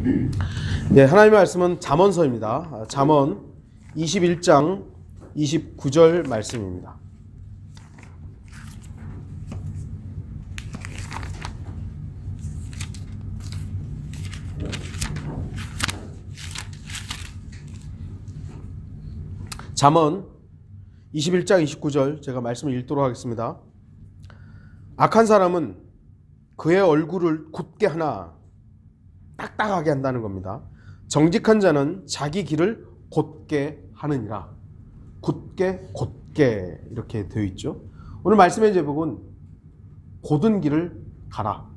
네, 하나님의 말씀은 잠언서입니다. 잠언 21장 29절 말씀입니다. 잠언 21장 29절 제가 말씀을 읽도록 하겠습니다. 악한 사람은 그의 얼굴을 굳게 하나 딱딱하게 한다는 겁니다. 정직한 자는 자기 길을 곧게 하느니라. 굳게 곧게 이렇게 되어 있죠. 오늘 말씀의 제목은 곧은 길을 가라.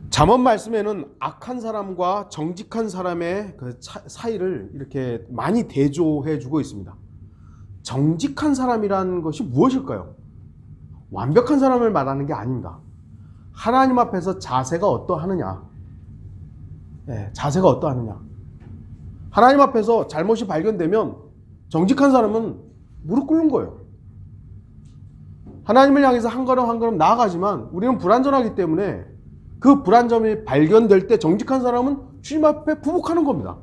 잠언 말씀에는 악한 사람과 정직한 사람의 그 사이를 이렇게 많이 대조해 주고 있습니다. 정직한 사람이라는 것이 무엇일까요? 완벽한 사람을 말하는 게 아닙니다. 하나님 앞에서 자세가 어떠하느냐. 자세가 어떠하느냐. 하나님 앞에서 잘못이 발견되면 정직한 사람은 무릎 꿇는 거예요. 하나님을 향해서 한 걸음 한 걸음 나아가지만 우리는 불완전하기 때문에 그 불완전이 발견될 때 정직한 사람은 주님 앞에 부복하는 겁니다.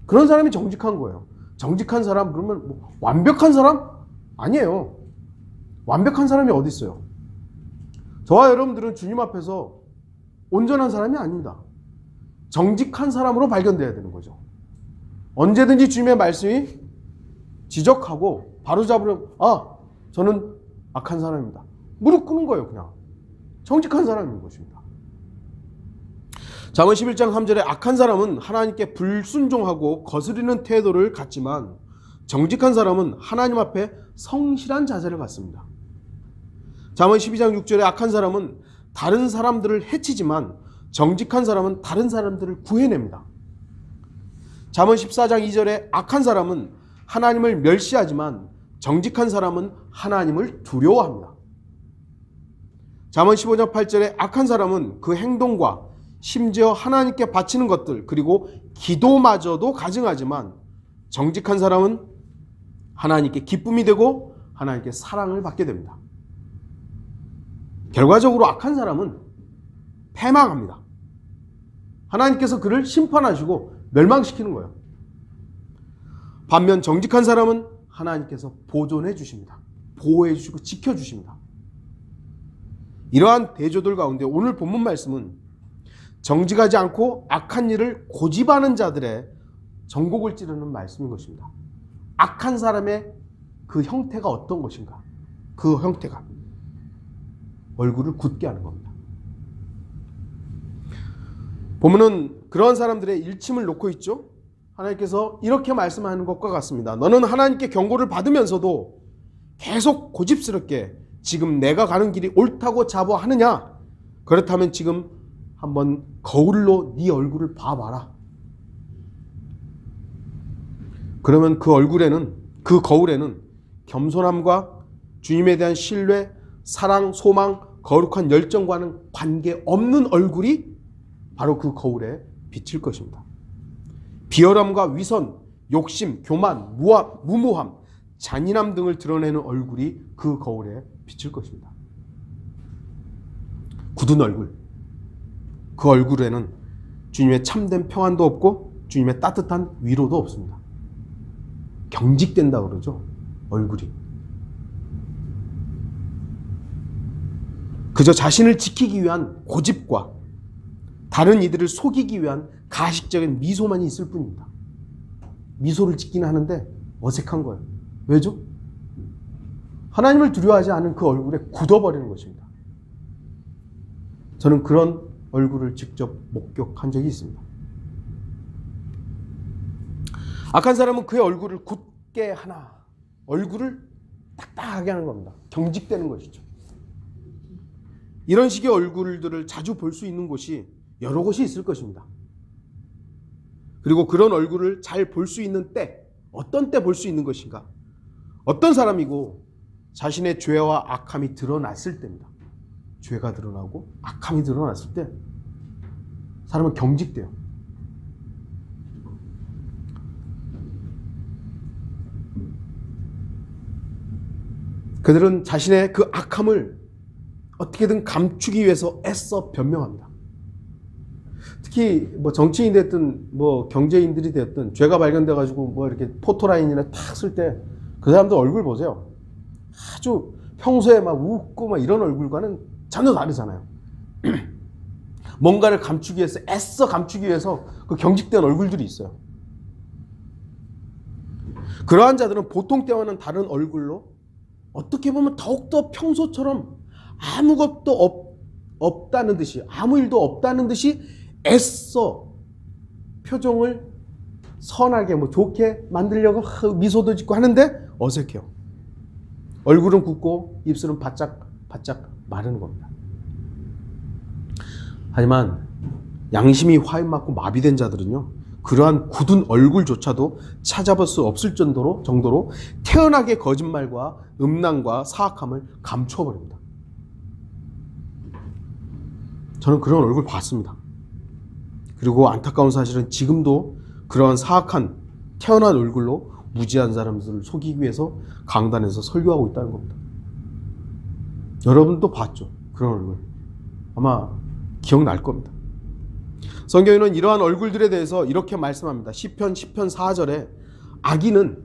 그런 사람이 정직한 거예요. 정직한 사람 그러면 뭐 완벽한 사람? 아니에요. 완벽한 사람이 어디 있어요? 저와 여러분들은 주님 앞에서 온전한 사람이 아닙니다. 정직한 사람으로 발견돼야 되는 거죠. 언제든지 주님의 말씀이 지적하고 바로잡으려고 저는 악한 사람입니다. 무릎 꿇는 거예요. 그냥 정직한 사람인 것입니다. 잠언 11장 3절에 악한 사람은 하나님께 불순종하고 거스리는 태도를 갖지만 정직한 사람은 하나님 앞에 성실한 자세를 갖습니다. 잠언 12장 6절에 악한 사람은 다른 사람들을 해치지만 정직한 사람은 다른 사람들을 구해냅니다. 잠언 14장 2절에 악한 사람은 하나님을 멸시하지만 정직한 사람은 하나님을 두려워합니다. 잠언 15장 8절에 악한 사람은 그 행동과 심지어 하나님께 바치는 것들 그리고 기도마저도 가증하지만 정직한 사람은 하나님께 기쁨이 되고 하나님께 사랑을 받게 됩니다. 결과적으로 악한 사람은 패망합니다. 하나님께서 그를 심판하시고 멸망시키는 거예요. 반면 정직한 사람은 하나님께서 보존해 주십니다. 보호해 주시고 지켜 주십니다. 이러한 대조들 가운데 오늘 본문 말씀은 정직하지 않고 악한 일을 고집하는 자들의 전곡을 찌르는 말씀인 것입니다. 악한 사람의 그 형태가 어떤 것인가? 그 형태가 얼굴을 굳게 하는 겁니다. 보면은 그런 사람들의 일침을 놓고 있죠. 하나님께서 이렇게 말씀하는 것과 같습니다. 너는 하나님께 경고를 받으면서도 계속 고집스럽게 지금 내가 가는 길이 옳다고 자부하느냐? 그렇다면 지금 한번 거울로 네 얼굴을 봐봐라. 그러면 그 얼굴에는, 그 거울에는 겸손함과 주님에 대한 신뢰, 사랑, 소망, 거룩한 열정과는 관계없는 얼굴이 바로 그 거울에 비칠 것입니다. 비열함과 위선, 욕심, 교만, 무모함, 잔인함 등을 드러내는 얼굴이 그 거울에 비칠 것입니다. 굳은 얼굴, 그 얼굴에는 주님의 참된 평안도 없고 주님의 따뜻한 위로도 없습니다. 경직된다 그러죠. 얼굴이. 그저 자신을 지키기 위한 고집과 다른 이들을 속이기 위한 가식적인 미소만 있을 뿐입니다. 미소를 짓기는 하는데 어색한 거예요. 왜죠? 하나님을 두려워하지 않은 그 얼굴에 굳어버리는 것입니다. 저는 그런 얼굴을 직접 목격한 적이 있습니다. 악한 사람은 그의 얼굴을 굳게 하나, 얼굴을 딱딱하게 하는 겁니다. 경직되는 것이죠. 이런 식의 얼굴들을 자주 볼 수 있는 곳이 여러 곳이 있을 것입니다. 그리고 그런 얼굴을 잘 볼 수 있는 때, 어떤 때 볼 수 있는 것인가? 어떤 사람이고 자신의 죄와 악함이 드러났을 때입니다. 죄가 드러나고 악함이 드러났을 때 사람은 경직돼요. 그들은 자신의 그 악함을 어떻게든 감추기 위해서 애써 변명합니다. 특히 뭐 정치인이 됐든 뭐 경제인들이 됐든 죄가 발견돼 가지고 뭐 이렇게 포토라인이나 탁 쓸 때 그 사람들 얼굴 보세요. 아주 평소에 막 웃고 막 이런 얼굴과는 전혀 다르잖아요. 뭔가를 감추기 위해서 애써 감추기 위해서 그 경직된 얼굴들이 있어요. 그러한 자들은 보통 때와는 다른 얼굴로 어떻게 보면 더욱더 평소처럼 아무것도 없다는 듯이, 아무 일도 없다는 듯이 애써 표정을 선하게 뭐 좋게 만들려고 미소도 짓고 하는데 어색해요. 얼굴은 굳고 입술은 바짝 마르는 겁니다. 하지만 양심이 화인 맞고 마비된 자들은요, 그러한 굳은 얼굴조차도 찾아볼 수 없을 정도로 태연하게 거짓말과 음란과 사악함을 감춰버립니다. 저는 그런 얼굴 봤습니다. 그리고 안타까운 사실은 지금도 그러한 사악한 태연한 얼굴로 무지한 사람들을 속이기 위해서 강단에서 설교하고 있다는 겁니다. 여러분도 봤죠? 그런 얼굴. 아마 기억날 겁니다. 성경에는 이러한 얼굴들에 대해서 이렇게 말씀합니다. 시편 10편 4절에 악인은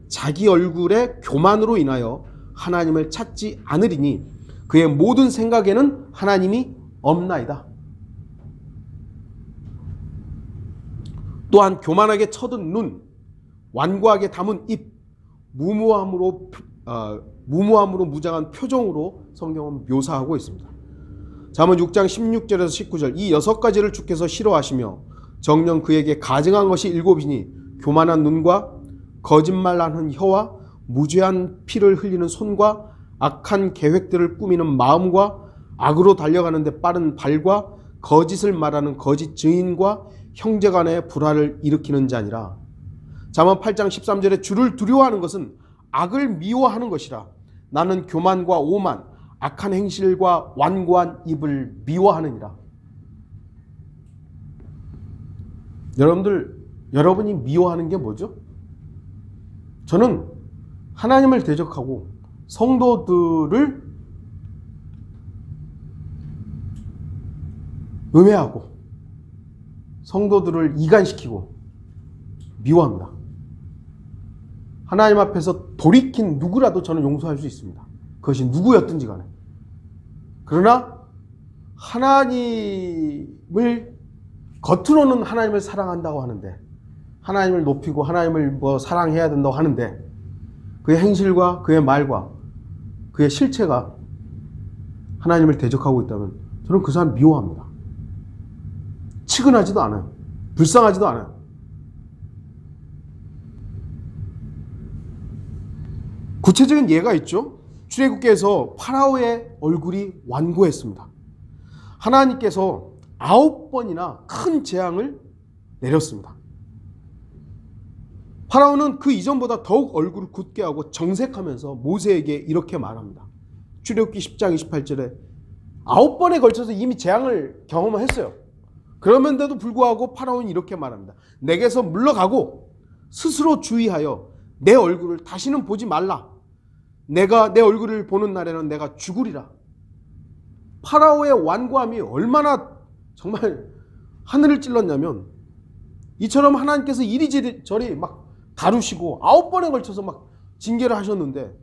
자기 얼굴의 교만으로 인하여 하나님을 찾지 않으리니 그의 모든 생각에는 하나님이 없나이다. 또한 교만하게 쳐든 눈, 완고하게 담은 입, 무모함으로 무장한 표정으로 성경은 묘사하고 있습니다. 잠언 6장 16절에서 19절, 이 6가지를 주께서 싫어하시며 정녕 그에게 가증한 것이 7이니 교만한 눈과 거짓말하는 혀와 무죄한 피를 흘리는 손과 악한 계획들을 꾸미는 마음과 악으로 달려가는데 빠른 발과 거짓을 말하는 거짓 증인과 형제간의 불화를 일으키는 자니라. 잠언 8장 13절에 주를 두려워하는 것은 악을 미워하는 것이라. 나는 교만과 오만, 악한 행실과 완고한 입을 미워하느니라. 여러분이 미워하는 게 뭐죠? 저는 하나님을 대적하고 성도들을 음해하고 성도들을 이간시키고 미워합니다. 하나님 앞에서 돌이킨 누구라도 저는 용서할 수 있습니다. 그것이 누구였든지 간에. 그러나 하나님을 겉으로는 하나님을 사랑한다고 하는데, 하나님을 높이고 하나님을 사랑해야 된다고 하는데, 그의 행실과 그의 말과 그의 실체가 하나님을 대적하고 있다면 저는 그 사람 미워합니다. 치근하지도 않아요. 불쌍하지도 않아요. 구체적인 예가 있죠. 출애굽기에서 파라오의 얼굴이 완고했습니다. 하나님께서 9번이나 큰 재앙을 내렸습니다. 파라오는 그 이전보다 더욱 얼굴을 굳게 하고 정색하면서 모세에게 이렇게 말합니다. 출애굽기 10장 28절에 9번에 걸쳐서 이미 재앙을 경험했어요. 그럼에도 불구하고 파라오는 이렇게 말합니다. 내게서 물러가고 스스로 주의하여 내 얼굴을 다시는 보지 말라. 내가 내 얼굴을 보는 날에는 내가 죽으리라. 파라오의 완고함이 얼마나 정말 하늘을 찔렀냐면, 이처럼 하나님께서 이리저리 막 다루시고 9번에 걸쳐서 막 징계를 하셨는데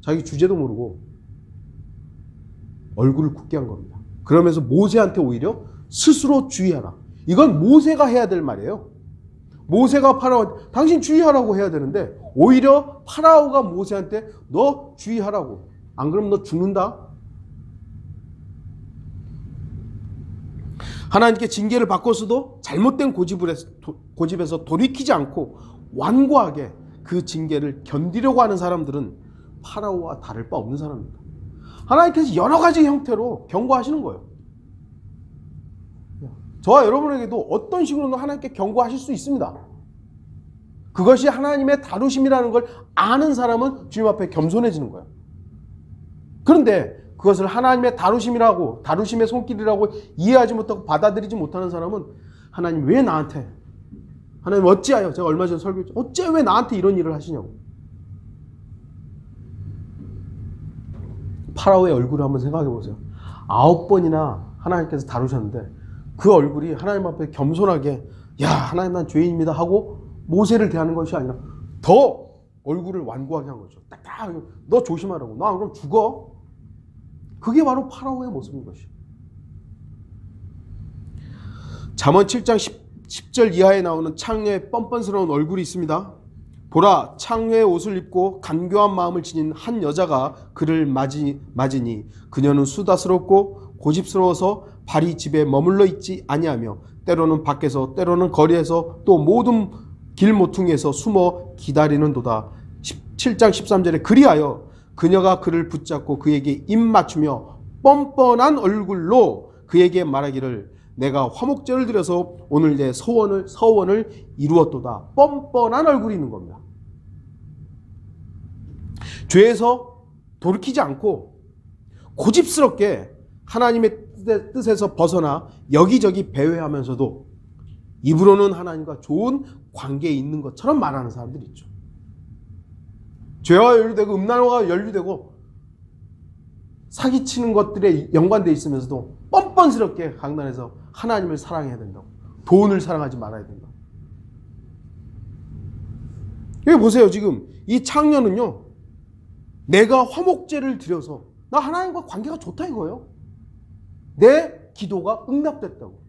자기 주제도 모르고 얼굴을 굳게 한 겁니다. 그러면서 모세한테 오히려 스스로 주의하라. 이건 모세가 해야 될 말이에요. 모세가 파라오, 당신 주의하라고 해야 되는데 오히려 파라오가 모세한테 너 주의하라고. 안 그러면 너 죽는다. 하나님께 징계를 받고서도 잘못된 고집에서 돌이키지 않고 완고하게 그 징계를 견디려고 하는 사람들은 파라오와 다를 바 없는 사람입니다. 하나님께서 여러 가지 형태로 경고하시는 거예요. 저와 여러분에게도 어떤 식으로든 하나님께 경고하실 수 있습니다. 그것이 하나님의 다루심이라는 걸 아는 사람은 주님 앞에 겸손해지는 거예요. 그런데 그것을 하나님의 다루심이라고, 다루심의 손길이라고 이해하지 못하고 받아들이지 못하는 사람은 하나님 왜 나한테, 하나님 어찌하여, 제가 얼마 전에 설교했죠. 어째 왜 나한테 이런 일을 하시냐고. 파라오의 얼굴을 한번 생각해 보세요. 9번이나 하나님께서 다루셨는데 그 얼굴이 하나님 앞에 겸손하게 야 하나님 난 죄인입니다 하고 모세를 대하는 것이 아니라 더 얼굴을 완고하게 한 거죠. 딱딱 너 조심하라고. 너 안 그러면 죽어. 그게 바로 파라오의 모습인 것이에요. 잠언 7장 10절 이하에 나오는 창녀의 뻔뻔스러운 얼굴이 있습니다. 보라, 창녀의 옷을 입고 간교한 마음을 지닌 한 여자가 그를 맞으니 그녀는 수다스럽고 고집스러워서 발이 집에 머물러 있지 아니하며 때로는 밖에서 때로는 거리에서 또 모든 길 모퉁이에서 숨어 기다리는도다. 7장 13절에 그리하여 그녀가 그를 붙잡고 그에게 입 맞추며 뻔뻔한 얼굴로 그에게 말하기를 내가 화목제를 드려서 오늘 내 서원을 이루었도다. 뻔뻔한 얼굴이 있는 겁니다. 죄에서 돌이키지 않고 고집스럽게 하나님의 뜻에서 벗어나 여기저기 배회하면서도 입으로는 하나님과 좋은 관계에 있는 것처럼 말하는 사람들이 있죠. 죄와 연루되고 음란과 연루되고 사기치는 것들에 연관되어 있으면서도 뻔뻔스럽게 강단에서 하나님을 사랑해야 된다고, 돈을 사랑하지 말아야 된다고. 여기 보세요. 지금 이 창녀는요, 내가 화목제를 드려서 나 하나님과 관계가 좋다 이거예요. 내 기도가 응답됐다고.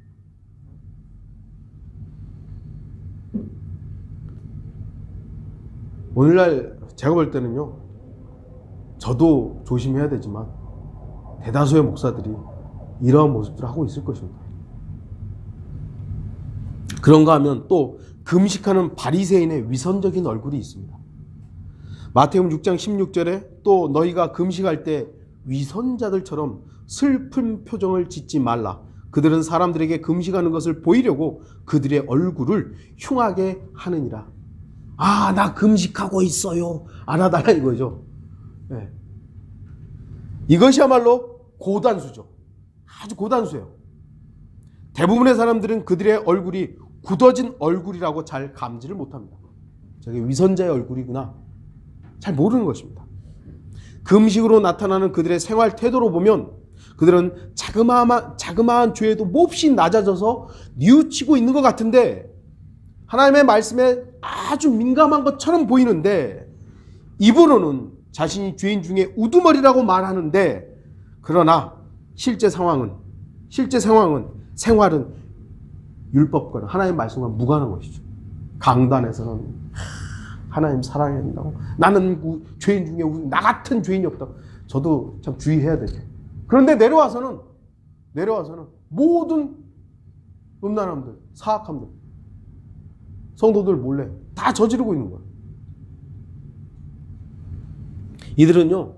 오늘날 제가 볼 때는요, 저도 조심해야 되지만 대다수의 목사들이 이러한 모습들을 하고 있을 것입니다. 그런가 하면 또 금식하는 바리새인의 위선적인 얼굴이 있습니다. 마태복음 6장 16절에 또 너희가 금식할 때 위선자들처럼 슬픈 표정을 짓지 말라. 그들은 사람들에게 금식하는 것을 보이려고 그들의 얼굴을 흉하게 하느니라. 아, 나 금식하고 있어요. 알아달라 이거죠. 네. 이것이야말로 고단수죠. 아주 고단수예요. 대부분의 사람들은 그들의 얼굴이 굳어진 얼굴이라고 잘 감지를 못합니다. 저게 위선자의 얼굴이구나. 잘 모르는 것입니다. 금식으로 나타나는 그들의 생활 태도로 보면 그들은 자그마한 죄에도 몹시 낮아져서 뉘우치고 있는 것 같은데 하나님의 말씀에 아주 민감한 것처럼 보이는데 입으로는 자신이 죄인 중에 우두머리라고 말하는데 그러나 실제 생활은 율법과는 하나님의 말씀과 무관한 것이죠. 강단에서는 하나님 사랑해야 된다고. 나는 죄인 중에 나 같은 죄인이 없다고. 저도 참 주의해야 되죠. 그런데 내려와서는 모든 음란함들, 사악함들, 성도들 몰래 다 저지르고 있는 거예요. 이들은요,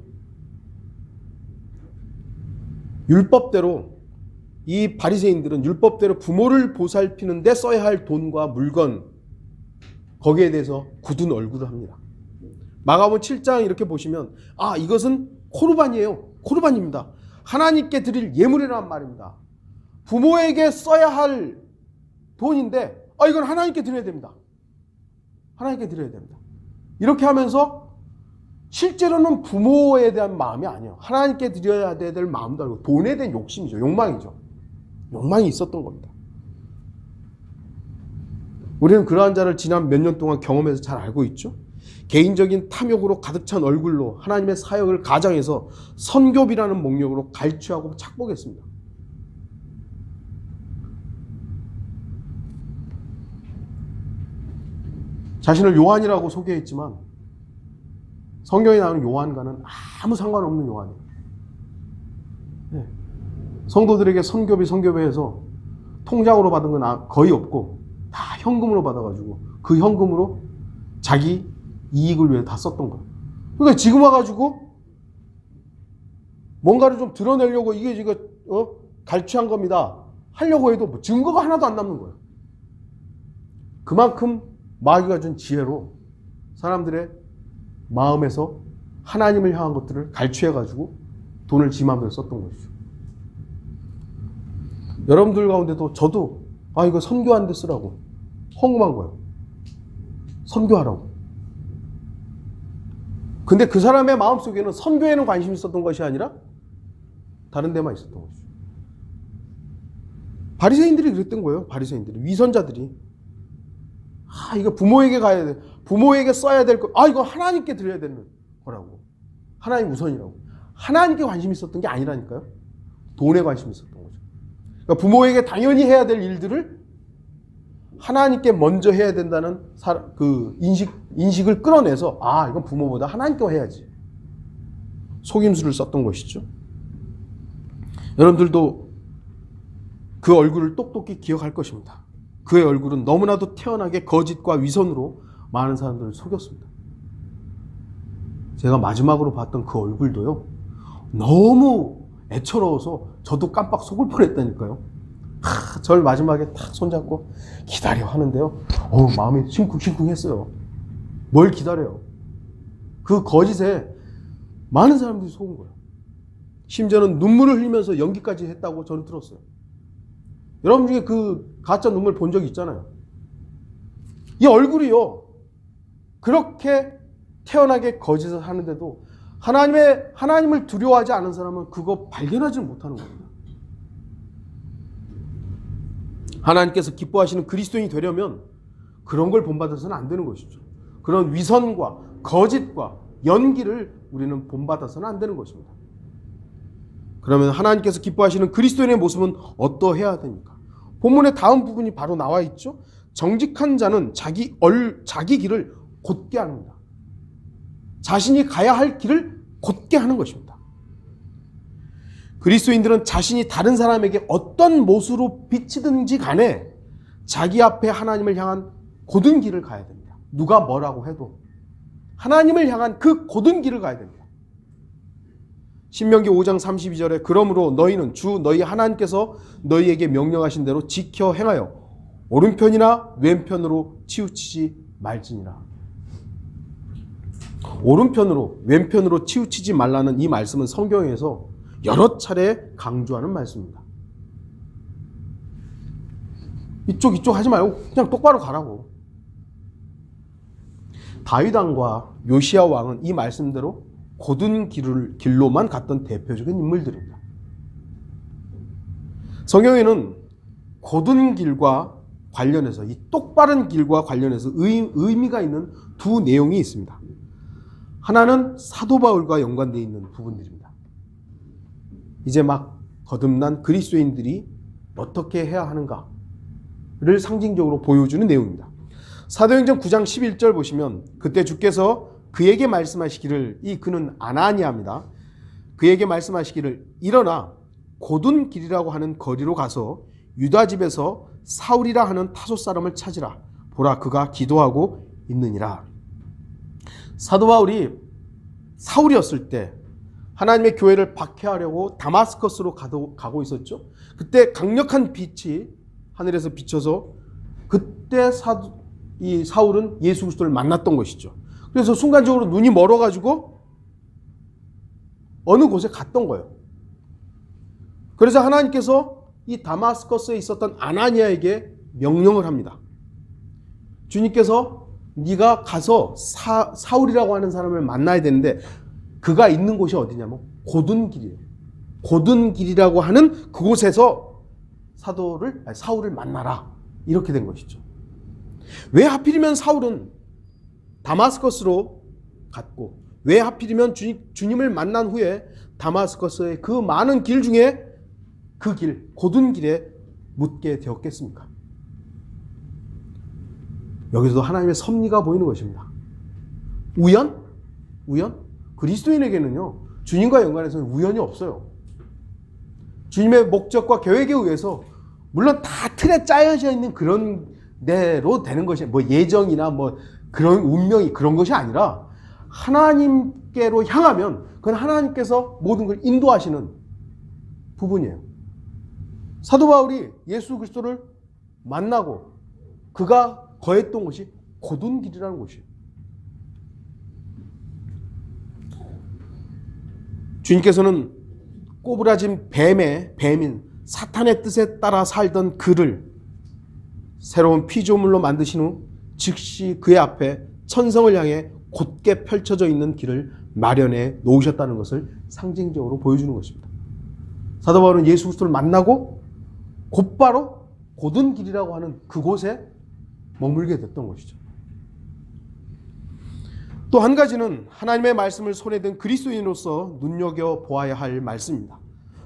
율법대로, 이 바리새인들은 율법대로 부모를 보살피는데 써야 할 돈과 물건, 거기에 대해서 굳은 얼굴을 합니다. 마가복음 7장 이렇게 보시면 아, 이것은 코르반이에요. 코르반입니다. 하나님께 드릴 예물이란 말입니다. 부모에게 써야 할 돈인데 이건 하나님께 드려야 됩니다. 하나님께 드려야 됩니다. 이렇게 하면서 실제로는 부모에 대한 마음이 아니에요. 하나님께 드려야 될 마음도 아니고 돈에 대한 욕심이죠. 욕망이죠. 욕망이 있었던 겁니다. 우리는 그러한 자를 지난 몇 년 동안 경험해서 잘 알고 있죠. 개인적인 탐욕으로 가득 찬 얼굴로 하나님의 사역을 가장해서 선교비라는 목록으로 갈취하고 착복했습니다. 자신을 요한이라고 소개했지만 성경에 나오는 요한과는 아무 상관없는 요한이에요. 네. 성도들에게 선교비해서 통장으로 받은 건 거의 없고 다 현금으로 받아가지고 그 현금으로 자기 이익을 위해 다 썼던 거예요. 그러니까 지금 와가지고 뭔가를 좀 드러내려고 이게 지금 갈취한 겁니다 하려고 해도 뭐 증거가 하나도 안 남는 거예요. 그만큼 마귀가 준 지혜로 사람들의 마음에서 하나님을 향한 것들을 갈취해가지고 돈을 지 마음대로 썼던 것이죠. 여러분들 가운데도 저도 이거 선교하는 데 쓰라고 헌금한 거예요. 선교하라고. 근데 그 사람의 마음속에는 선교에는 관심이 있었던 것이 아니라 다른 데만 있었던 것이죠. 바리새인들이 그랬던 거예요. 바리새인들이, 위선자들이. 이거 부모에게 가야 돼. 부모에게 써야 될 거. 이거 하나님께 드려야 되는 거라고. 하나님 우선이라고. 하나님께 관심이 있었던 게 아니라니까요. 돈에 관심이 있었던 거죠. 그러니까 부모에게 당연히 해야 될 일들을 하나님께 먼저 해야 된다는 그 인식을 끌어내서 이건 부모보다 하나님께 해야지. 속임수를 썼던 것이죠. 여러분들도 그 얼굴을 똑똑히 기억할 것입니다. 그의 얼굴은 너무나도 태연하게 거짓과 위선으로 많은 사람들을 속였습니다. 제가 마지막으로 봤던 그 얼굴도요, 너무 애처로워서 저도 깜빡 속을 뻔했다니까요. 절 마지막에 탁 손잡고 기다려 하는데요, 마음이 싱쿵싱쿵 했어요. 뭘 기다려요? 그 거짓에 많은 사람들이 속은 거예요. 심지어는 눈물을 흘리면서 연기까지 했다고 저는 들었어요. 여러분 중에 그 가짜 눈물 본 적 있잖아요. 이 얼굴이요, 그렇게 태연하게 거짓을 하는데도 하나님을 두려워하지 않은 사람은 그거 발견하지 못하는 겁니다. 하나님께서 기뻐하시는 그리스도인이 되려면 그런 걸 본받아서는 안 되는 것이죠. 그런 위선과 거짓과 연기를 우리는 본받아서는 안 되는 것입니다. 그러면 하나님께서 기뻐하시는 그리스도인의 모습은 어떠해야 됩니까? 본문의 다음 부분이 바로 나와 있죠. 정직한 자는 자기 길을 곧게 합니다. 자신이 가야 할 길을 곧게 하는 것입니다. 그리스도인들은 자신이 다른 사람에게 어떤 모습으로 비치든지 간에 자기 앞에 하나님을 향한 곧은 길을 가야 됩니다. 누가 뭐라고 해도 하나님을 향한 그 곧은 길을 가야 됩니다. 신명기 5장 32절에 그러므로 너희는 주 너희 하나님께서 너희에게 명령하신 대로 지켜 행하여 오른편이나 왼편으로 치우치지 말지니라. 오른편으로 왼편으로 치우치지 말라는 이 말씀은 성경에서 여러 차례 강조하는 말씀입니다. 이쪽 하지 말고 그냥 똑바로 가라고. 다윗 왕과 요시야 왕은 이 말씀대로 곧은 길로만 갔던 대표적인 인물들입니다. 성경에는 곧은 길과 관련해서, 이 똑바른 길과 관련해서 의미가 있는 두 내용이 있습니다. 하나는 사도 바울과 연관되어 있는 부분들입니다. 이제 막 거듭난 그리스도인들이 어떻게 해야 하는가를 상징적으로 보여주는 내용입니다. 사도행전 9장 11절 보시면 그때 주께서 그에게 말씀하시기를, 이 그는 아나니아입니다. 그에게 말씀하시기를 일어나 곧은 길이라고 하는 거리로 가서 유다 집에서 사울이라 하는 타소 사람을 찾으라. 보라 그가 기도하고 있느니라. 사도 바울이 사울이었을 때 하나님의 교회를 박해하려고 다마스커스로 가고 있었죠. 그때 강력한 빛이 하늘에서 비쳐서 그때 이 사울은 예수 그리스도를 만났던 것이죠. 그래서 순간적으로 눈이 멀어가지고 어느 곳에 갔던 거예요. 그래서 하나님께서 이 다마스커스에 있었던 아나니아에게 명령을 합니다. 주님께서 네가 가서 사울이라고 하는 사람을 만나야 되는데 그가 있는 곳이 어디냐면 곧은 길이에요. 곧은 길이라고 하는 그곳에서 사울을 만나라. 이렇게 된 것이죠. 왜 하필이면 사울은 다마스커스로 갔고, 왜 하필이면 주님을 만난 후에 다마스커스의 그 많은 길 중에 그 길, 곧은 길에 묻게 되었겠습니까? 여기서도 하나님의 섭리가 보이는 것입니다. 우연? 그리스도인에게는요, 주님과 연관해서는 우연이 없어요. 주님의 목적과 계획에 의해서 물론 다 틀에 짜여져 있는 그런 대로 되는 것이, 뭐 예정이나 뭐 그런 운명이 그런 것이 아니라 하나님께로 향하면 그건 하나님께서 모든 걸 인도하시는 부분이에요. 사도 바울이 예수 그리스도를 만나고 그가 거했던 것이 곧은 길이라는 것이에요. 주님께서는 꼬부라진 뱀인 사탄의 뜻에 따라 살던 그를 새로운 피조물로 만드신 후 즉시 그의 앞에 천성을 향해 곧게 펼쳐져 있는 길을 마련해 놓으셨다는 것을 상징적으로 보여주는 것입니다. 사도 바울은 예수 그리스도를 만나고 곧바로 곧은 길이라고 하는 그곳에 머물게 됐던 것이죠. 또 한 가지는 하나님의 말씀을 손에 든 그리스도인으로서 눈여겨보아야 할 말씀입니다.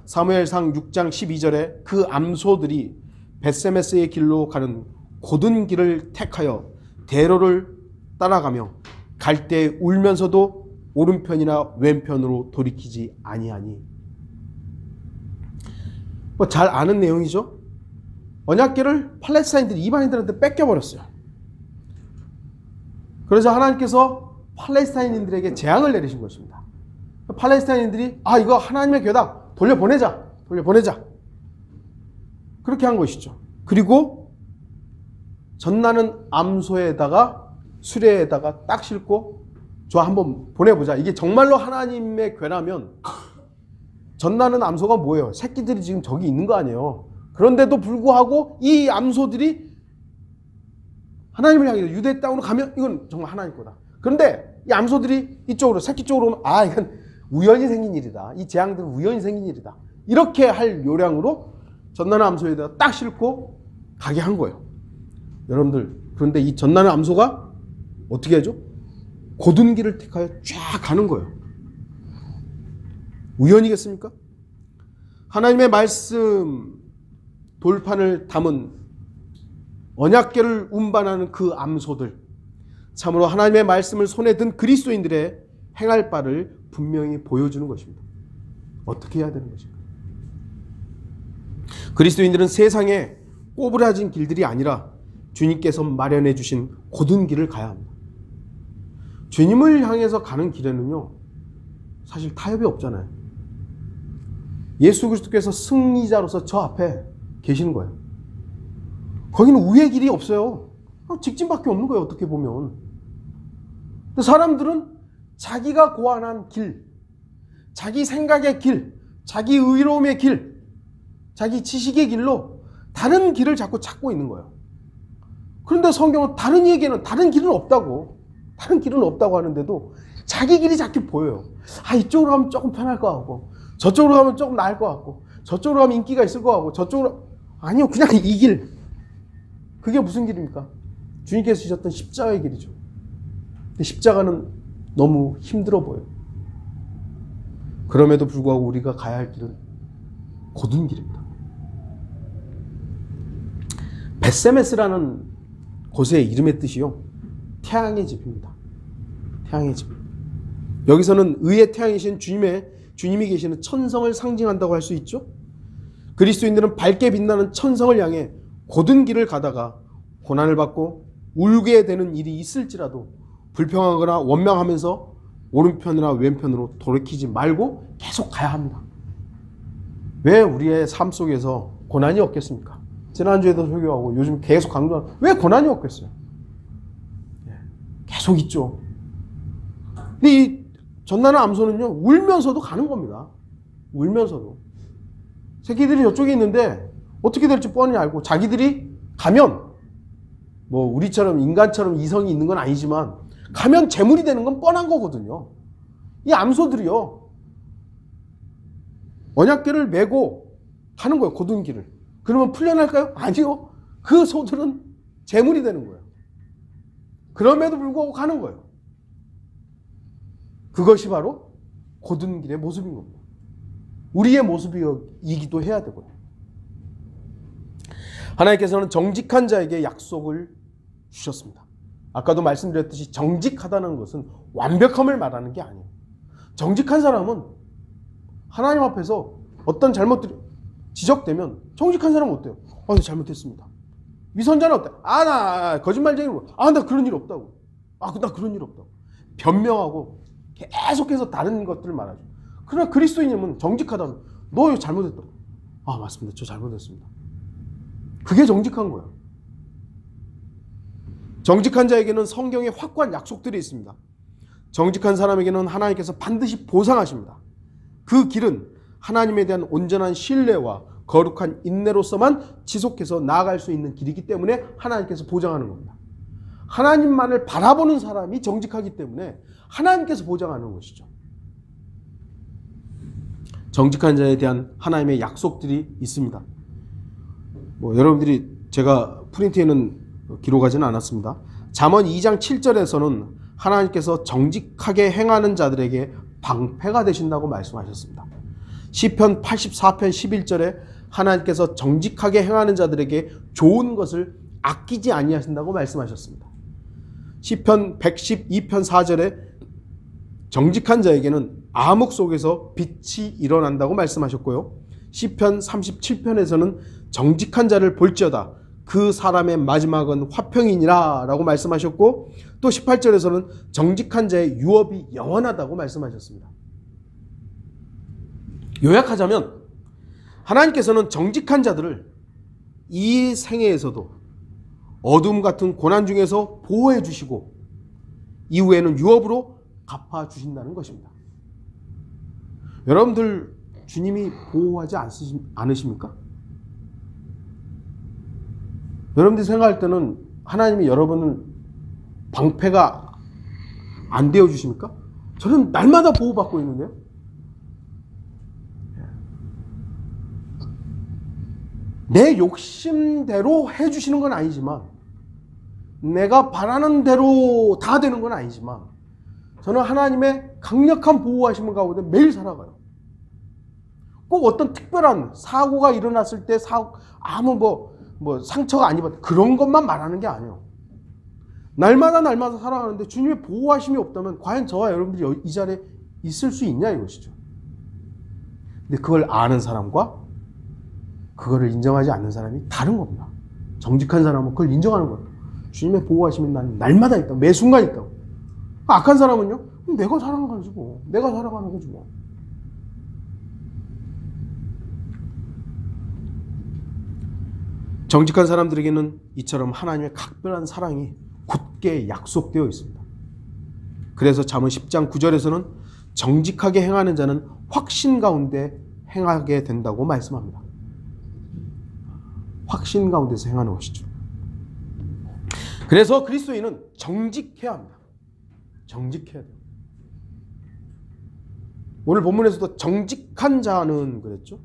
사무엘상 6장 12절에 그 암소들이 벳세메스의 길로 가는 곧은 길을 택하여 대로를 따라가며 갈 때 울면서도 오른편이나 왼편으로 돌이키지 아니하니. 뭐 잘 아는 내용이죠. 언약궤를 팔레스타인들이 이방인들한테 뺏겨버렸어요. 그래서 하나님께서 팔레스타인인들에게 재앙을 내리신 것입니다. 팔레스타인인들이 이거 하나님의 궤다, 돌려보내자. 그렇게 한 것이죠. 그리고 전나는 암소에다가 수레에다가 딱 싣고 저 한번 보내보자. 이게 정말로 하나님의 궤라면 전나는 암소가 뭐예요? 새끼들이 지금 저기 있는 거 아니에요. 그런데도 불구하고 이 암소들이 하나님을 향해 유대 땅으로 가면 이건 정말 하나님 거다. 그런데 이 암소들이 이쪽으로, 새끼 쪽으로 오면 이건 우연히 생긴 일이다. 이 재앙들은 우연히 생긴 일이다. 이렇게 할 요량으로 전나는 암소에다가 딱 싣고 가게 한 거예요. 여러분들, 그런데 이 전나는 암소가 어떻게 하죠? 곧은 길을 택하여 쫙 가는 거예요. 우연이겠습니까? 하나님의 말씀 돌판을 담은 언약궤를 운반하는 그 암소들, 참으로 하나님의 말씀을 손에 든 그리스도인들의 행할 바를 분명히 보여주는 것입니다. 어떻게 해야 되는 것인가? 그리스도인들은 세상에 꼬부라진 길들이 아니라 주님께서 마련해 주신 곧은 길을 가야 합니다. 주님을 향해서 가는 길에는요, 사실 타협이 없잖아요. 예수 그리스도께서 승리자로서 저 앞에 계시는 거예요. 거기는 우회 길이 없어요. 직진밖에 없는 거예요, 어떻게 보면. 근데 사람들은 자기가 고안한 길, 자기 생각의 길, 자기 의로움의 길, 자기 지식의 길로 다른 길을 자꾸 찾고 있는 거예요. 그런데 성경은 다른 이에게는 다른 길은 없다고, 하는데도 자기 길이 자꾸 보여요. 이쪽으로 가면 조금 편할 것 같고, 저쪽으로 가면 조금 나을 것 같고, 저쪽으로 가면 인기가 있을 것 같고, 아니요, 그냥 이 길. 그게 무슨 길입니까? 주님께서 주셨던 십자가의 길이죠. 근데 십자가는 너무 힘들어 보여요. 그럼에도 불구하고 우리가 가야 할 길은 곧은 길입니다. 벳세메스라는 곳의 이름의 뜻이요, 태양의 집입니다. 태양의 집. 여기서는 의의 태양이신 주님이 계시는 천성을 상징한다고 할 수 있죠. 그리스도인들은 밝게 빛나는 천성을 향해 곧은 길을 가다가 고난을 받고 울게 되는 일이 있을지라도 불평하거나 원망하면서 오른편이나 왼편으로 돌이키지 말고 계속 가야 합니다. 왜 우리의 삶 속에서 고난이 없겠습니까? 지난주에도 설교하고 요즘 계속 강조하는, 왜 고난이 없겠어요? 계속 있죠. 근데 이 전나는 암소는요, 울면서도 가는 겁니다. 울면서도. 새끼들이 저쪽에 있는데 어떻게 될지 뻔히 알고, 자기들이 가면 뭐 우리처럼 인간처럼 이성이 있는 건 아니지만 가면 재물이 되는 건 뻔한 거거든요. 이 암소들이요, 언약궤를 메고 가는 거예요, 곧은 길을. 그러면 풀려날까요? 아니요. 그 소들은 재물이 되는 거예요. 그럼에도 불구하고 가는 거예요. 그것이 바로 곧은 길의 모습인 겁니다. 우리의 모습이기도 해야 되고요. 하나님께서는 정직한 자에게 약속을 주셨습니다. 아까도 말씀드렸듯이 정직하다는 것은 완벽함을 말하는 게 아니에요. 정직한 사람은 하나님 앞에서 어떤 잘못들이 지적되면, 정직한 사람은 어때요? 나 잘못했습니다. 위선자는 어때요? 나 거짓말쟁이고, 나 그런 일 없다고. 나 그런 일 없다고. 변명하고 계속해서 다른 것들을 말하죠. 그러나 그리스도인은 정직하다면, 너 이거 잘못했다고. 맞습니다. 저 잘못했습니다. 그게 정직한 거예요. 정직한 자에게는 성경에 확고한 약속들이 있습니다. 정직한 사람에게는 하나님께서 반드시 보상하십니다. 그 길은 하나님에 대한 온전한 신뢰와 거룩한 인내로서만 지속해서 나아갈 수 있는 길이기 때문에 하나님께서 보장하는 겁니다. 하나님만을 바라보는 사람이 정직하기 때문에 하나님께서 보장하는 것이죠. 정직한 자에 대한 하나님의 약속들이 있습니다. 여러분들이 제가 프린트에는 기록하지는 않았습니다. 잠언 2장 7절에서는 하나님께서 정직하게 행하는 자들에게 방패가 되신다고 말씀하셨습니다. 시편 84편 11절에 하나님께서 정직하게 행하는 자들에게 좋은 것을 아끼지 아니하신다고 말씀하셨습니다. 시편 112편 4절에 정직한 자에게는 암흑 속에서 빛이 일어난다고 말씀하셨고요. 시편 37편에서는 정직한 자를 볼지어다 그 사람의 마지막은 화평이니라 라고 말씀하셨고, 또 18절에서는 정직한 자의 유업이 영원하다고 말씀하셨습니다. 요약하자면 하나님께서는 정직한 자들을 이 생애에서도 어둠 같은 고난 중에서 보호해 주시고 이후에는 유업으로 갚아주신다는 것입니다. 여러분들 주님이 보호하지 않으십니까? 여러분들이 생각할 때는 하나님이 여러분을 방패가 안 되어 주십니까? 저는 날마다 보호받고 있는데요. 내 욕심대로 해주시는 건 아니지만, 내가 바라는 대로 다 되는 건 아니지만, 저는 하나님의 강력한 보호하심을 가운데 매일 살아가요. 꼭 어떤 특별한 사고가 일어났을 때 아무 상처가 안 입었다 그런 것만 말하는 게 아니에요. 날마다 살아가는데 주님의 보호하심이 없다면 과연 저와 여러분들이 이 자리에 있을 수 있냐 이것이죠. 근데 그걸 아는 사람과 그거를 인정하지 않는 사람이 다른 겁니다. 정직한 사람은 그걸 인정하는 거예요. 주님의 보호하심이 나는 날마다 있다, 매 순간 있다고. 악한 사람은요, 내가 살아가는 거지 뭐. 내가 살아가는 거지 뭐. 정직한 사람들에게는 이처럼 하나님의 각별한 사랑이 굳게 약속되어 있습니다. 그래서 잠언 10장 9절에서는 정직하게 행하는 자는 확신 가운데 행하게 된다고 말씀합니다. 확신 가운데서 행하는 것이죠. 그래서 그리스도인은 정직해야 합니다. 정직해야 돼요. 오늘 본문에서도 정직한 자는 그랬죠.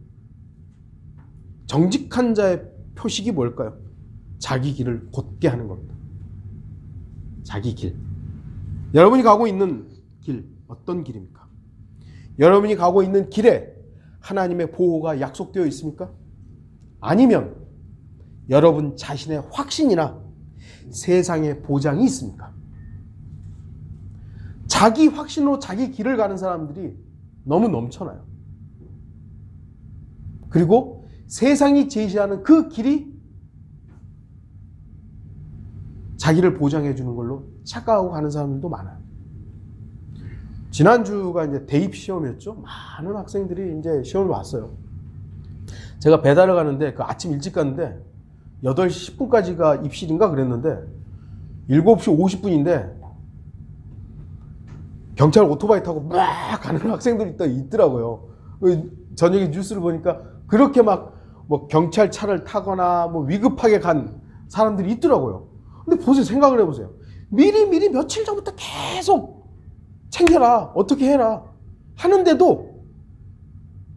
정직한 자의 표식이 뭘까요? 자기 길을 곧게 하는 겁니다. 자기 길. 여러분이 가고 있는 길, 어떤 길입니까? 여러분이 가고 있는 길에 하나님의 보호가 약속되어 있습니까? 아니면 여러분 자신의 확신이나 세상의 보장이 있습니까? 자기 확신으로 자기 길을 가는 사람들이 너무 넘쳐나요. 그리고 세상이 제시하는 그 길이 자기를 보장해 주는 걸로 착각하고 가는 사람들도 많아요. 지난주가 이제 대입 시험이었죠. 많은 학생들이 이제 시험을 봤어요. 제가 배달을 가는데 그 아침 일찍 갔는데 8시 10분까지가 입실인가 그랬는데 7시 50분인데 경찰 오토바이 타고 막 가는 학생들이 있더라고요. 저녁에 뉴스를 보니까 그렇게 경찰 차를 타거나 위급하게 간 사람들이 있더라고요. 근데 보세요. 생각을 해보세요. 미리 며칠 전부터 계속 챙겨라. 어떻게 해라. 하는데도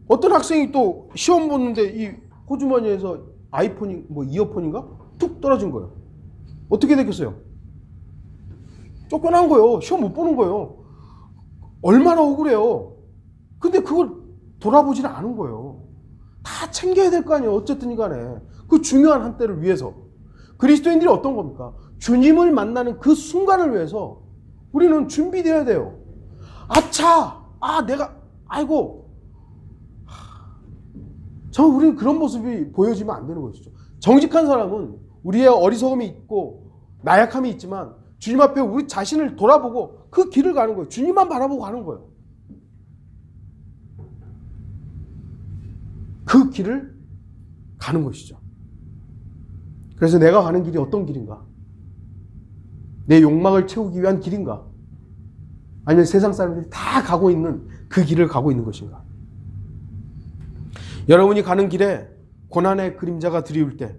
어떤 학생이 또 시험 보는데 이 호주머니에서 아이폰이 이어폰인가? 툭 떨어진 거예요. 어떻게 됐겠어요? 쫓겨난 거예요. 시험 못 보는 거예요. 얼마나 억울해요. 근데 그걸 돌아보지는 않은 거예요. 다 챙겨야 될 거 아니에요. 어쨌든 간에. 그 중요한 한때를 위해서. 그리스도인들이 어떤 겁니까? 주님을 만나는 그 순간을 위해서 우리는 준비되어야 돼요. 아차! 아이고! 우리는 그런 모습이 보여지면 안 되는 것이죠. 정직한 사람은 우리의 어리석음이 있고 나약함이 있지만 주님 앞에 우리 자신을 돌아보고 그 길을 가는 거예요. 주님만 바라보고 가는 거예요. 그 길을 가는 것이죠. 그래서 내가 가는 길이 어떤 길인가? 내 욕망을 채우기 위한 길인가? 아니면 세상 사람들이 다 가고 있는 그 길을 가고 있는 것인가? 여러분이 가는 길에 고난의 그림자가 드리울 때,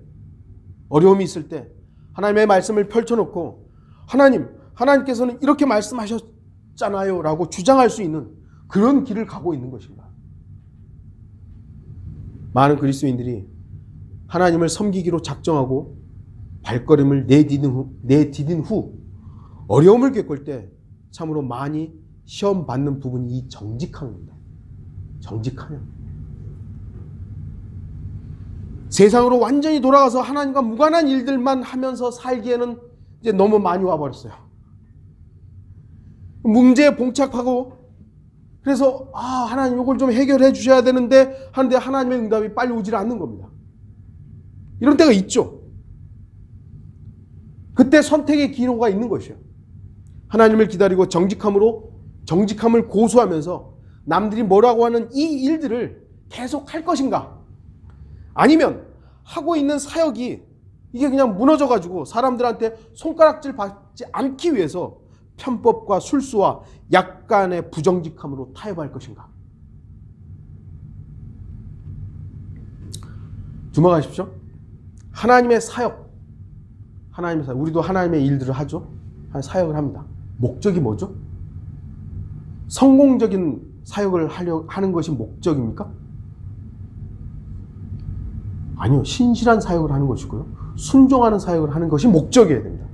어려움이 있을 때 하나님의 말씀을 펼쳐놓고 하나님께서는 이렇게 말씀하셨잖아요 라고 주장할 수 있는 그런 길을 가고 있는 것인가? 많은 그리스도인들이 하나님을 섬기기로 작정하고 발걸음을 내디딘 후 어려움을 겪을 때 참으로 많이 시험 받는 부분이 이 정직함입니다. 정직함이요. 세상으로 완전히 돌아가서 하나님과 무관한 일들만 하면서 살기에는 이제 너무 많이 와버렸어요. 문제에 봉착하고 그래서 하나님 이걸 좀 해결해 주셔야 되는데 하는데 하나님의 응답이 빨리 오질 않는 겁니다. 이런 때가 있죠. 그때 선택의 기로가 있는 것이에요. 하나님을 기다리고 정직함을 고수하면서 남들이 뭐라고 하는 이 일들을 계속 할 것인가? 아니면 하고 있는 사역이 이게 그냥 무너져가지고 사람들한테 손가락질 받지 않기 위해서 편법과 술수와 약간의 부정직함으로 타협할 것인가? 주목하십시오. 하나님의 사역, 우리도 하나님의 일들을 하죠. 사역을 합니다. 목적이 뭐죠? 성공적인 사역을 하는 것이 목적입니까? 아니요. 신실한 사역을 하는 것이고요. 순종하는 사역을 하는 것이 목적이어야 됩니다.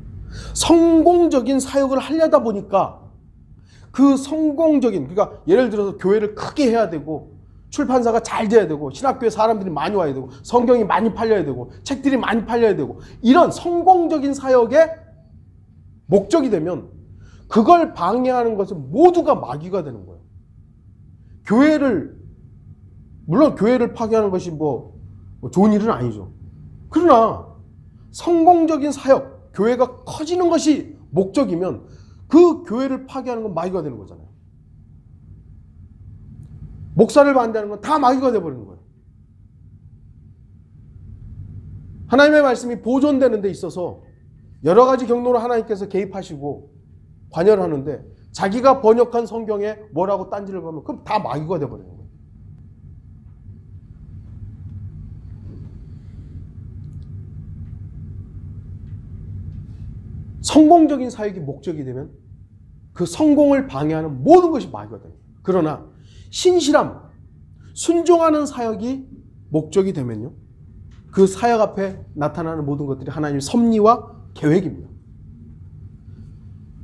성공적인 사역을 하려다 보니까 그 그러니까 예를 들어서 교회를 크게 해야 되고 출판사가 잘 돼야 되고 신학교에 사람들이 많이 와야 되고 성경이 많이 팔려야 되고 책들이 많이 팔려야 되고 이런 성공적인 사역의 목적이 되면 그걸 방해하는 것은 모두가 마귀가 되는 거예요. 물론 교회를 파괴하는 것이 뭐 좋은 일은 아니죠. 그러나 성공적인 사역, 교회가 커지는 것이 목적이면 그 교회를 파괴하는 건 마귀가 되는 거잖아요. 목사를 반대하는 건 다 마귀가 되어버리는 거예요. 하나님의 말씀이 보존되는 데 있어서 여러 가지 경로로 하나님께서 개입하시고 관여를 하는데 자기가 번역한 성경에 뭐라고 딴지를 보면 그럼 다 마귀가 되어버리는 거예요. 성공적인 사역이 목적이 되면 그 성공을 방해하는 모든 것이 마귀가 됩니다. 그러나 신실함, 순종하는 사역이 목적이 되면요, 그 사역 앞에 나타나는 모든 것들이 하나님의 섭리와 계획입니다.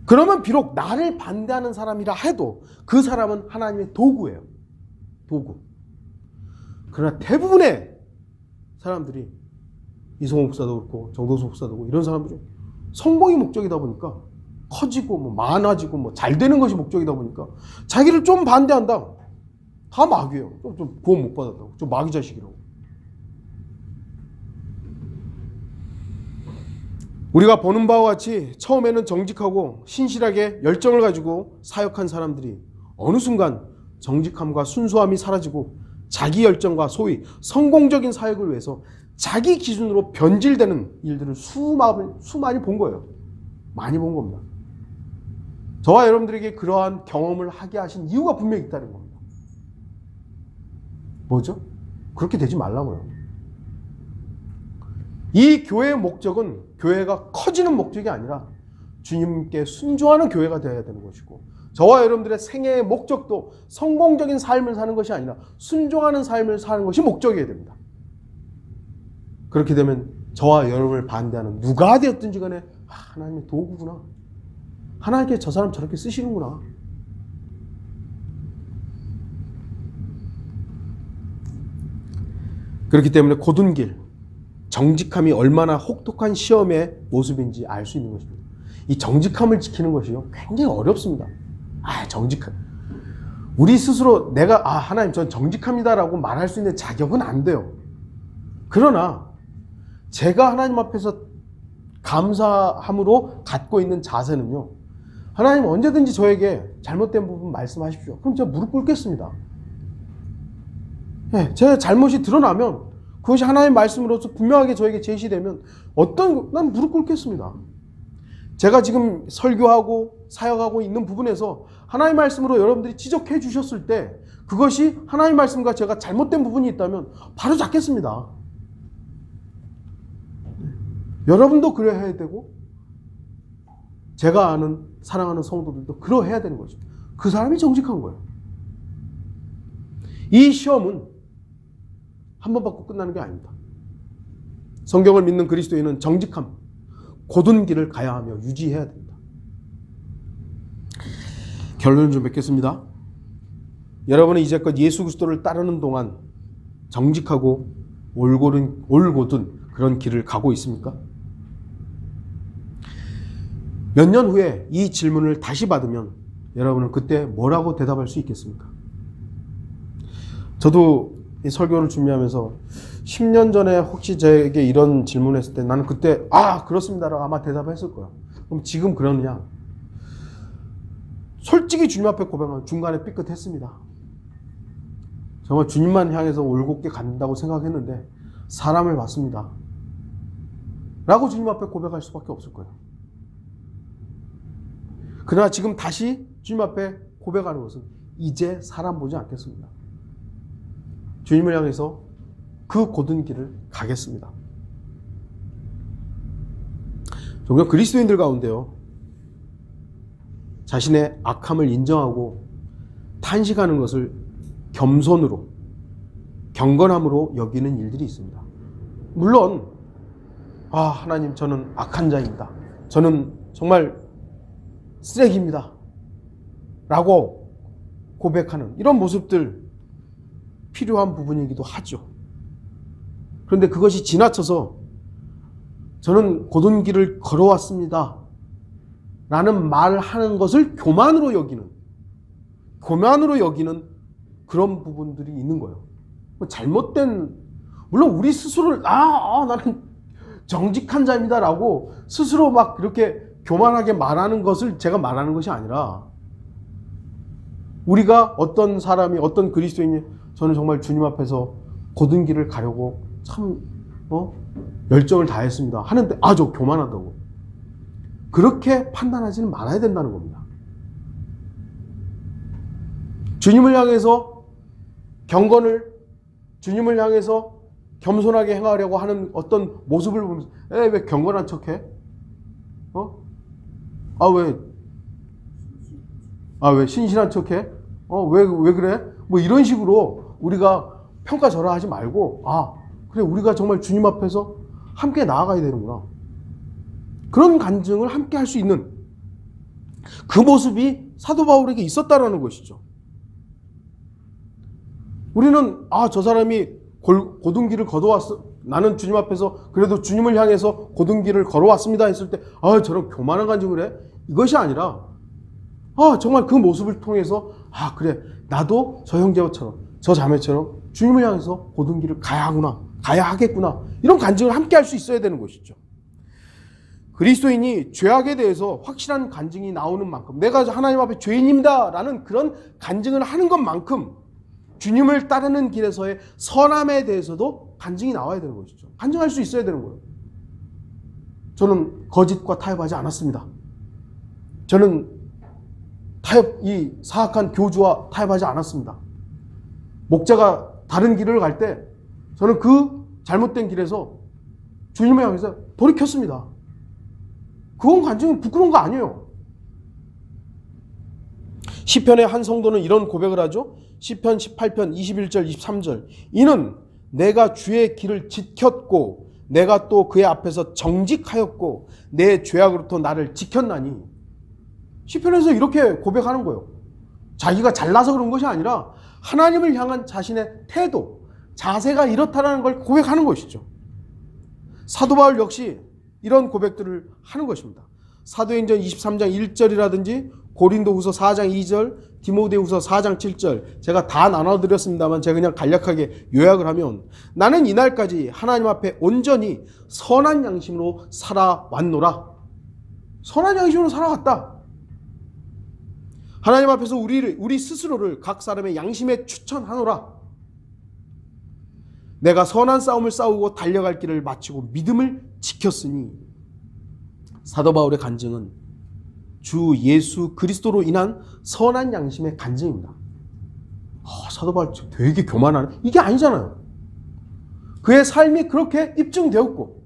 그러면 비록 나를 반대하는 사람이라 해도 그 사람은 하나님의 도구예요. 도구. 그러나 대부분의 사람들이 이성호 목사도 그렇고 정도수 목사도 그렇고 이런 사람들이 성공이 목적이다 보니까 커지고 많아지고 잘 되는 것이 목적이다 보니까 자기를 좀 반대한다. 다 마귀예요. 좀 구원 못 받았다고. 좀 마귀 자식이라고. 우리가 보는 바와 같이 처음에는 정직하고 신실하게 열정을 가지고 사역한 사람들이 어느 순간 정직함과 순수함이 사라지고 자기 열정과 소위 성공적인 사역을 위해서 자기 기준으로 변질되는 일들을 수많이 본 거예요. 많이 본 겁니다. 저와 여러분들에게 그러한 경험을 하게 하신 이유가 분명히 있다는 겁니다. 뭐죠? 그렇게 되지 말라고요. 이 교회의 목적은 교회가 커지는 목적이 아니라 주님께 순종하는 교회가 되어야 되는 것이고, 저와 여러분들의 생애의 목적도 성공적인 삶을 사는 것이 아니라 순종하는 삶을 사는 것이 목적이어야 됩니다. 그렇게 되면 저와 여러분을 반대하는 누가 되었든지 간에 하나님의 도구구나. 하나님께 저 사람 저렇게 쓰시는구나. 그렇기 때문에 곧은 길, 정직함이 얼마나 혹독한 시험의 모습인지 알 수 있는 것입니다. 이 정직함을 지키는 것이요, 굉장히 어렵습니다. 정직함. 우리 스스로 내가 하나님 전 정직합니다라고 말할 수 있는 자격은 안 돼요. 그러나 제가 하나님 앞에서 감사함으로 갖고 있는 자세는요, 하나님 언제든지 저에게 잘못된 부분 말씀하십시오. 그럼 제가 무릎 꿇겠습니다. 제 잘못이 드러나면 그것이 하나님의 말씀으로서 분명하게 저에게 제시되면 난 무릎 꿇겠습니다. 제가 지금 설교하고 사역하고 있는 부분에서 하나님의 말씀으로 여러분들이 지적해 주셨을 때 그것이 하나님의 말씀과 제가 잘못된 부분이 있다면 바로 잡겠습니다. 여러분도 그래야 되고 제가 아는 사랑하는 성도들도 그러해야 되는 거죠. 그 사람이 정직한 거예요. 이 시험은 한 번 받고 끝나는 게 아닙니다. 성경을 믿는 그리스도인은 정직함, 곧은 길을 가야 하며 유지해야 됩니다. 결론을 좀 맺겠습니다. 여러분은 이제껏 예수 그리스도를 따르는 동안 정직하고 올곧은 그런 길을 가고 있습니까? 몇 년 후에 이 질문을 다시 받으면 여러분은 그때 뭐라고 대답할 수 있겠습니까? 저도 이 설교를 준비하면서 10년 전에 혹시 저에게 이런 질문을 했을 때 나는 그때 그렇습니다라고 아마 대답했을 거야. 그럼 지금 그러느냐? 솔직히 주님 앞에 고백하면 중간에 삐끗했습니다. 정말 주님만 향해서 올곧게 간다고 생각했는데 사람을 봤습니다. 라고 주님 앞에 고백할 수밖에 없을 거예요. 그러나 지금 다시 주님 앞에 고백하는 것은 이제 사람 보지 않겠습니다. 주님을 향해서 그 곧은 길을 가겠습니다. 종종 그리스도인들 가운데요, 자신의 악함을 인정하고 탄식하는 것을 겸손으로, 경건함으로 여기는 일들이 있습니다. 물론 하나님, 저는 악한 자입니다. 저는 정말 쓰레기입니다. 라고 고백하는 이런 모습들 필요한 부분이기도 하죠. 그런데 그것이 지나쳐서 저는 곧은 길을 걸어왔습니다 라는 말을 하는 것을 교만으로 여기는 그런 부분들이 있는 거예요. 잘못된, 물론 우리 스스로를 나는 정직한 자입니다 라고 스스로 막 그렇게 교만하게 말하는 것을 제가 말하는 것이 아니라, 우리가 어떤 사람이, 어떤 그리스도인이 저는 정말 주님 앞에서 곧은 길을 가려고 참 열정을 다했습니다 하는데 저 교만하다고, 그렇게 판단하지는 말아야 된다는 겁니다. 주님을 향해서 경건을, 주님을 향해서 겸손하게 행하려고 하는 어떤 모습을 보면서 왜 경건한 척해? 왜 신실한 척해? 왜 그래? 뭐 이런 식으로 우리가 평가절하하지 말고, 그래, 우리가 정말 주님 앞에서 함께 나아가야 되는구나. 그런 간증을 함께 할 수 있는 그 모습이 사도 바울에게 있었다라는 것이죠. 우리는 저 사람이 곧은 길을 걸어왔어, 나는 주님 앞에서 그래도 주님을 향해서 곧은 길을 걸어왔습니다 했을 때 저런 교만한 간증을 해? 이것이 아니라 정말 그 모습을 통해서 그래, 나도 저 형제처럼, 저 자매처럼 주님을 향해서 곧은 길을 가야 하겠구나, 이런 간증을 함께 할 수 있어야 되는 것이죠. 그리스도인이 죄악에 대해서 확실한 간증이 나오는 만큼, 내가 하나님 앞에 죄인입니다 라는 그런 간증을 하는 것만큼 주님을 따르는 길에서의 선함에 대해서도 간증이 나와야 되는 것이죠. 간증할 수 있어야 되는 거예요. 저는 거짓과 타협하지 않았습니다. 저는 이 사악한 교주와 타협하지 않았습니다. 목자가 다른 길을 갈 때 저는 그 잘못된 길에서 주님을 향해서 돌이켰습니다. 그건 간증이 부끄러운 거 아니에요. 시편의 한 성도는 이런 고백을 하죠. 시편 18편 21절 23절. 이는 내가 주의 길을 지켰고 내가 또 그의 앞에서 정직하였고 내 죄악으로부터 나를 지켰나니. 시편에서 이렇게 고백하는 거예요. 자기가 잘나서 그런 것이 아니라 하나님을 향한 자신의 태도, 자세가 이렇다는 걸 고백하는 것이죠. 사도 바울 역시 이런 고백들을 하는 것입니다. 사도행전 23장 1절이라든지 고린도후서 4장 2절, 디모데후서 4장 7절, 제가 다 나눠드렸습니다만 제가 그냥 간략하게 요약을 하면, 나는 이날까지 하나님 앞에 온전히 선한 양심으로 살아왔노라. 선한 양심으로 살아왔다. 하나님 앞에서 우리 스스로를 각 사람의 양심에 추천하노라. 내가 선한 싸움을 싸우고 달려갈 길을 마치고 믿음을 지켰으니. 사도 바울의 간증은 주 예수 그리스도로 인한 선한 양심의 간증입니다. 사도 바울 되게 교만하네. 이게 아니잖아요. 그의 삶이 그렇게 입증되었고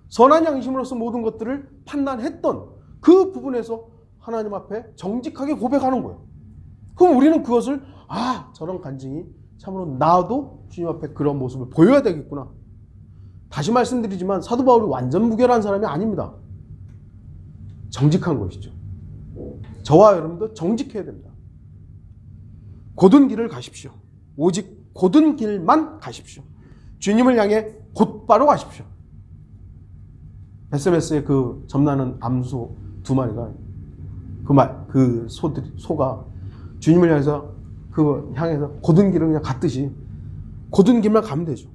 선한 양심으로서 모든 것들을 판단했던 그 부분에서 하나님 앞에 정직하게 고백하는 거예요. 그럼 우리는 그것을 저런 간증이 참으로 나도 주님 앞에 그런 모습을 보여야 되겠구나. 다시 말씀드리지만 사도 바울이 완전 무결한 사람이 아닙니다. 정직한 것이죠. 저와 여러분도 정직해야 됩니다. 곧은 길을 가십시오. 오직 곧은 길만 가십시오. 주님을 향해 곧바로 가십시오. SMS에 그 점나는 암소 두 마리가 소가 주님을 향해서 곧은 길을 그냥 갔듯이 곧은 길만 가면 되죠.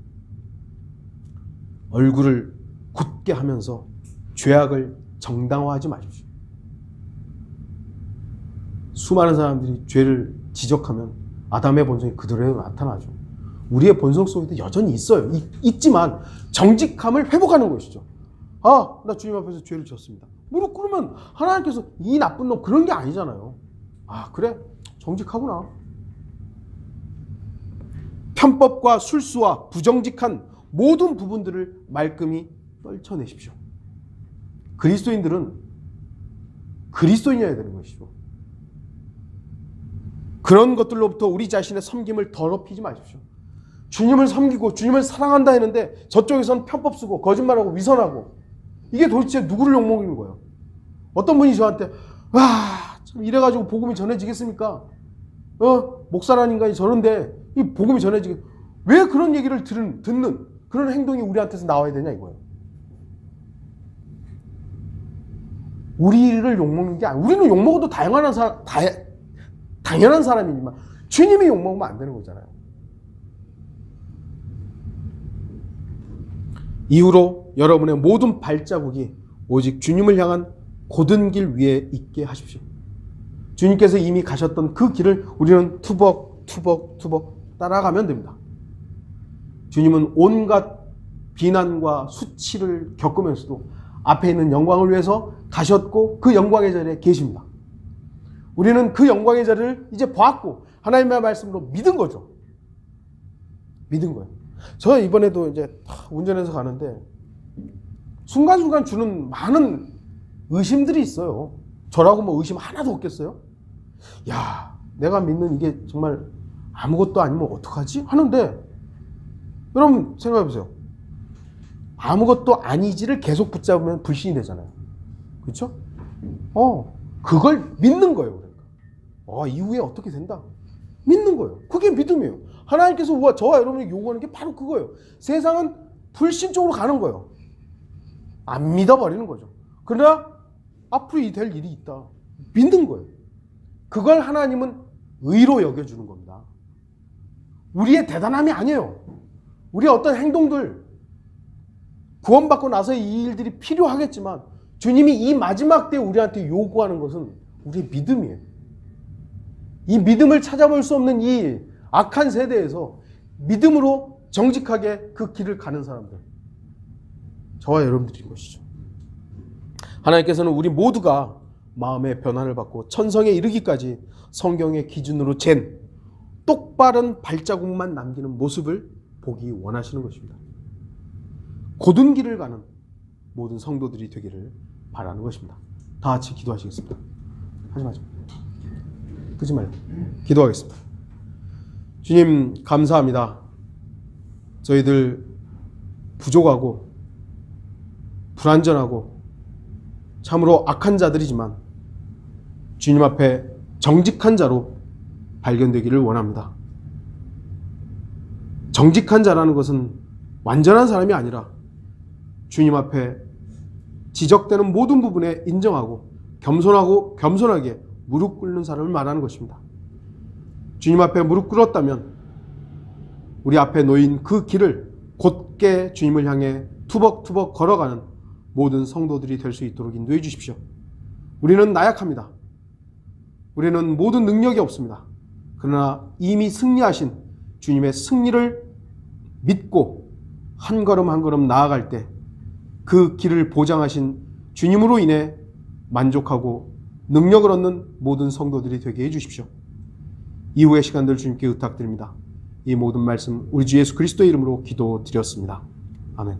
얼굴을 굳게 하면서 죄악을 정당화하지 마십시오. 수많은 사람들이 죄를 지적하면 아담의 본성이 그대로 나타나죠. 우리의 본성 속에도 여전히 있어요. 있지만 정직함을 회복하는 것이죠. 아, 나 주님 앞에서 죄를 지었습니다. 무릎 꿇으면 하나님께서 이 나쁜 놈 그런 게 아니잖아요. 아, 그래? 정직하구나. 편법과 술수와 부정직한 모든 부분들을 말끔히 떨쳐내십시오. 그리스도인들은 그리스도인이어야 되는 것이죠. 그런 것들로부터 우리 자신의 섬김을 더럽히지 마십시오. 주님을 섬기고 주님을 사랑한다 했는데 저쪽에서는 편법 쓰고 거짓말하고 위선하고, 이게 도대체 누구를 욕먹이는 거예요? 어떤 분이 저한테 참 이래가지고 복음이 전해지겠습니까? 목사라는 인간이 저런데 이 복음이 전해지게 왜 그런 얘기를 듣는 그런 행동이 우리한테서 나와야 되냐 이거예요. 우리를 욕먹는 게 아니고, 우리는 욕먹어도 당연한 사람이지만 주님이 욕먹으면 안 되는 거잖아요. 이후로 여러분의 모든 발자국이 오직 주님을 향한 곧은 길 위에 있게 하십시오. 주님께서 이미 가셨던 그 길을 우리는 투벅투벅 따라가면 됩니다. 주님은 온갖 비난과 수치를 겪으면서도 앞에 있는 영광을 위해서 가셨고 그 영광의 자리에 계십니다. 우리는 그 영광의 자리를 이제 보았고 하나님의 말씀으로 믿은 거죠. 믿은 거예요. 저 이번에도 이제 운전해서 가는데 순간순간 주는 많은 의심들이 있어요. 저라고 뭐 의심 하나도 없겠어요? 야, 내가 믿는 이게 정말 아무것도 아니면 어떡하지? 하는데 여러분 생각해보세요. 아무것도 아니지를 계속 붙잡으면 불신이 되잖아요. 그렇죠? 그걸 믿는 거예요. 그러니까 이후에 어떻게 된다? 믿는 거예요. 그게 믿음이에요. 하나님께서 저와 여러분이 요구하는 게 바로 그거예요. 세상은 불신쪽으로 가는 거예요. 안 믿어버리는 거죠. 그러나 앞으로 될 일이 있다. 믿는 거예요. 그걸 하나님은 의로 여겨주는 겁니다. 우리의 대단함이 아니에요. 우리의 어떤 행동들, 구원받고 나서 이 일들이 필요하겠지만 주님이 이 마지막 때에 우리한테 요구하는 것은 우리의 믿음이에요. 이 믿음을 찾아볼 수 없는 이 악한 세대에서 믿음으로 정직하게 그 길을 가는 사람들, 저와 여러분들인 것이죠. 하나님께서는 우리 모두가 마음의 변화를 받고 천성에 이르기까지 성경의 기준으로 잰 똑바른 발자국만 남기는 모습을 보기 원하시는 것입니다. 곧은 길을 가는 모든 성도들이 되기를 바라는 것입니다. 다 같이 기도하시겠습니다. 하지 마세요. 끄지 말고 기도하겠습니다. 주님 감사합니다. 저희들 부족하고 불완전하고 참으로 악한 자들이지만 주님 앞에 정직한 자로 발견되기를 원합니다. 정직한 자라는 것은 완전한 사람이 아니라 주님 앞에 지적되는 모든 부분에 인정하고 겸손하게 무릎 꿇는 사람을 말하는 것입니다. 주님 앞에 무릎 꿇었다면 우리 앞에 놓인 그 길을 곧게 주님을 향해 투벅투벅 걸어가는 모든 성도들이 될 수 있도록 인도해 주십시오. 우리는 나약합니다. 우리는 모든 능력이 없습니다. 그러나 이미 승리하신 주님의 승리를 믿고 한 걸음 한 걸음 나아갈 때 그 길을 보장하신 주님으로 인해 만족하고 능력을 얻는 모든 성도들이 되게 해주십시오. 이후의 시간들 주님께 의탁드립니다. 이 모든 말씀 우리 주 예수 그리스도의 이름으로 기도드렸습니다. 아멘.